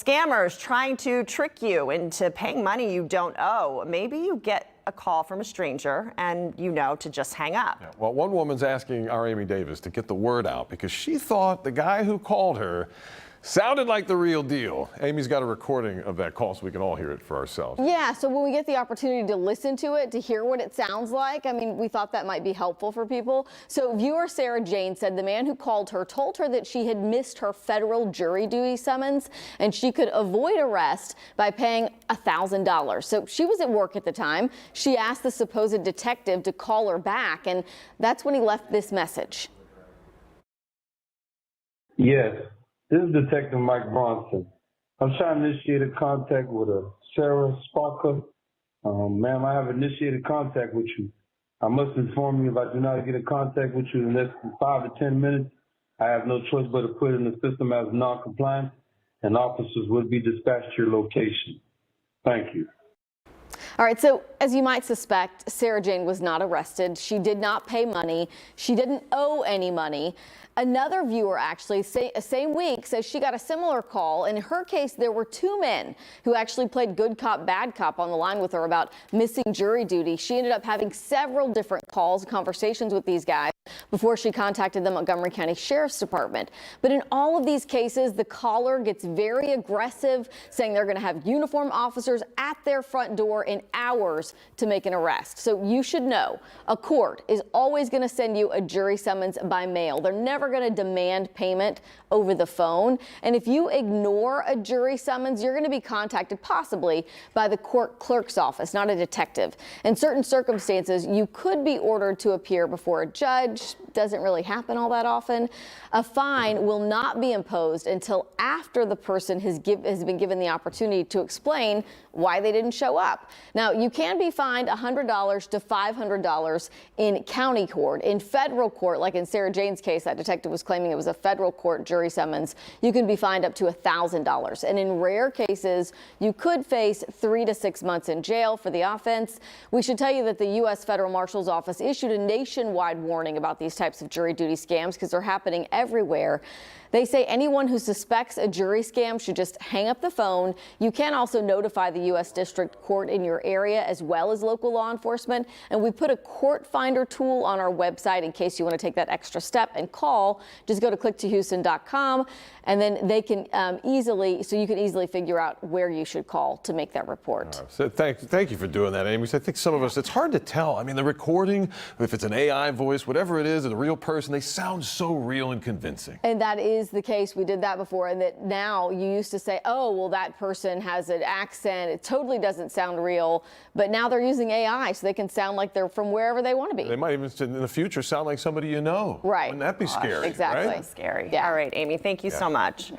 scammers trying to trick you into paying money you don't owe. Maybe you get a call from a stranger and you know to just hang up. Yeah, well, one woman's asking our Amy Davis to get the word out because she thought the guy who called her sounded like the real deal. Amy's got a recording of that call so we can all hear it for ourselves. Yeah, so when we get the opportunity to listen to it, to hear what it sounds like, I mean, we thought that might be helpful for people. So viewer Sarah Jane said the man who called her told her that she had missed her federal jury duty summons and she could avoid arrest by paying $1,000. So she was at work at the time. She asked the supposed detective to call her back, and that's when he left this message. Yes. This is Detective Mike Bronson. I'm trying to initiate a contact with a Sarah Sparker. Ma'am, I have initiated contact with you. I must inform you if I do not get in contact with you in less than 5 to 10 minutes, I have no choice but to put it in the system as non-compliant, and officers would be dispatched to your location. Thank you. All right, so as you might suspect, Sarah Jane was not arrested. She did not pay money. She didn't owe any money. Another viewer actually, same week, says she got a similar call. In her case, there were two men who actually played good cop, bad cop on the line with her about missing jury duty. She ended up having several different calls, conversations with these guys before she contacted the Montgomery County Sheriff's Department. But in all of these cases, the caller gets very aggressive, saying they're going to have uniformed officers at their front door in hours to make an arrest. So you should know a court is always going to send you a jury summons by mail. They're never going to demand payment over the phone. And if you ignore a jury summons, you're going to be contacted possibly by the court clerk's office, not a detective. In certain circumstances, you could be ordered to appear before a judge. Doesn't really happen all that often. A fine will not be imposed until after the person has been given the opportunity to explain why they didn't show up. Now, you can be fined $100 to $500 in county court. In federal court, like in Sarah Jane's case, that detective was claiming it was a federal court jury summons, you can be fined up to $1,000. And in rare cases, you could face 3 to 6 months in jail for the offense. We should tell you that the U.S. Federal Marshal's Office issued a nationwide warning about these types of jury duty scams because they're happening everywhere. They say anyone who suspects a jury scam should just hang up the phone. You can also notify the U.S. District Court in your area as well as local law enforcement. And we put a court finder tool on our website in case you want to take that extra step and call. Just go to click2houston.com and then they can you can easily figure out where you should call to make that report. So thank you for doing that, Amy. I think some of us, it's hard to tell. I mean, the recording, if it's an AI voice, whatever it is, a real person, they sound so real and convincing. And that is the case. We did that before, and that now you used to say, oh, well, that person has an accent. It totally doesn't sound real. But now they're using AI, so they can sound like they're from wherever they want to be. They might even, in the future, sound like somebody you know. Right. Wouldn't that be scary? Exactly. Right? Scary. Yeah. All right, Amy, thank you so much.